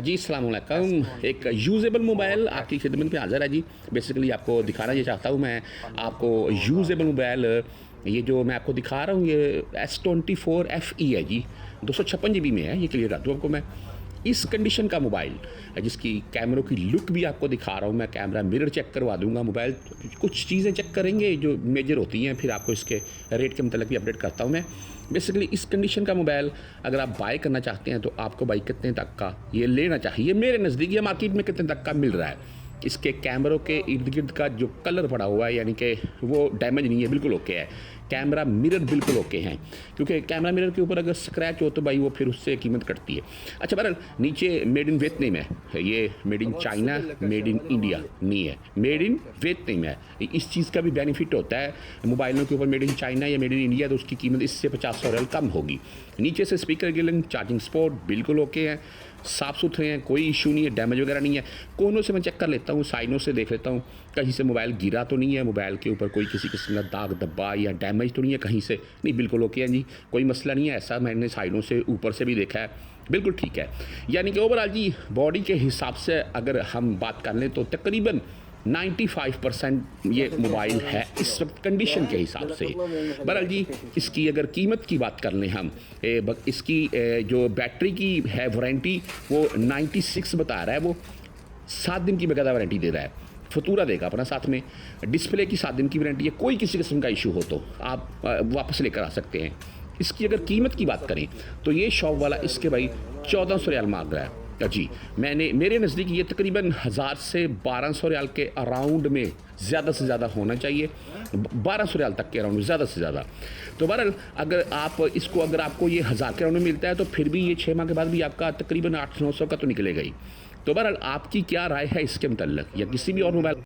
जी अस्सलाम वालेकुम। एक यूज़ेबल मोबाइल आपकी खिदमत में हाज़िर है जी। बेसिकली आपको दिखाना ये चाहता हूँ मैं आपको यूज़ेबल मोबाइल। ये जो मैं आपको दिखा रहा हूँ ये S24 FE है जी, 256 जीबी में है। ये क्लियर कर दूँ आपको मैं। इस कंडीशन का मोबाइल जिसकी कैमरों की लुक भी आपको दिखा रहा हूँ मैं, कैमरा मिरर चेक करवा दूँगा, मोबाइल कुछ चीज़ें चेक करेंगे जो मेजर होती हैं, फिर आपको इसके रेट के मतलब भी अपडेट करता हूँ मैं। बेसिकली इस कंडीशन का मोबाइल अगर आप बाय करना चाहते हैं तो आपको भाई कितने तक का ये लेना चाहिए? मेरे नज़दीक या मार्केट में कितने तक का मिल रहा है? इसके कैमरों के इर्द गिर्द का जो कलर पड़ा हुआ है यानी कि वो डैमेज नहीं है, बिल्कुल ओके है। कैमरा मिरर बिल्कुल ओके हैं, क्योंकि कैमरा मिरर के ऊपर अगर स्क्रैच हो तो भाई वो फिर उससे कीमत कटती है। अच्छा बहरहाल नीचे मेड इन वियतनाम है, ये made in China made in India नहीं है, मेड इन वियतनाम है। इस चीज़ का भी बेनिफिट होता है, मोबाइलों के ऊपर मेड इन चाइना या मेड इन इंडिया तो उसकी कीमत इससे 50-100 रियाल कम होगी। नीचे से स्पीकर गिलिंग चार्जिंग स्पोर्ट बिल्कुल ओके हैं, साफ़ सुथरे हैं, कोई इशू नहीं है, डैमेज वगैरह नहीं है। कोनों से मैं चेक कर लेता हूँ, साइडों से देख लेता हूँ कहीं से मोबाइल गिरा तो नहीं है, मोबाइल के ऊपर कोई किसी किस्म का दाग धब्बा या डैमेज तो नहीं है कहीं से, नहीं बिल्कुल ओके है जी, कोई मसला नहीं है। ऐसा मैंने साइडों से ऊपर से भी देखा है, बिल्कुल ठीक है। यानी कि ओवरऑल जी बॉडी के हिसाब से अगर हम बात कर लें तो तकरीबन 95% ये मोबाइल है इस वक्त कंडीशन के हिसाब से। बहरहाल जी इसकी अगर कीमत की बात कर लें हम, इसकी जो बैटरी की है वारंटी वो 96 बता रहा है, वो 7 दिन की बकायदा वारंटी दे रहा है, फतूरा देगा अपना साथ में। डिस्प्ले की 7 दिन की वारंटी है, कोई किसी किस्म का इशू हो तो आप वापस लेकर आ सकते हैं। इसकी अगर कीमत की बात करें तो ये शॉप वाला इसके भाई 1400 रियाल मांग रहा है जी। मेरे नज़दीक ये तकरीबन 1000 से 1200 रियाल के अराउंड में ज़्यादा से ज़्यादा होना चाहिए, 1200 रियाल तक के अराउंड ज़्यादा से ज़्यादा। तो बहरहाल अगर आपको ये 1000 के अराउंड में मिलता है तो फिर भी ये 6 माह के बाद भी आपका तकरीबन 800-900 का तो निकलेगा ही। तो बहरहाल आपकी क्या राय है इसके मतलब, या किसी भी और मोबाइल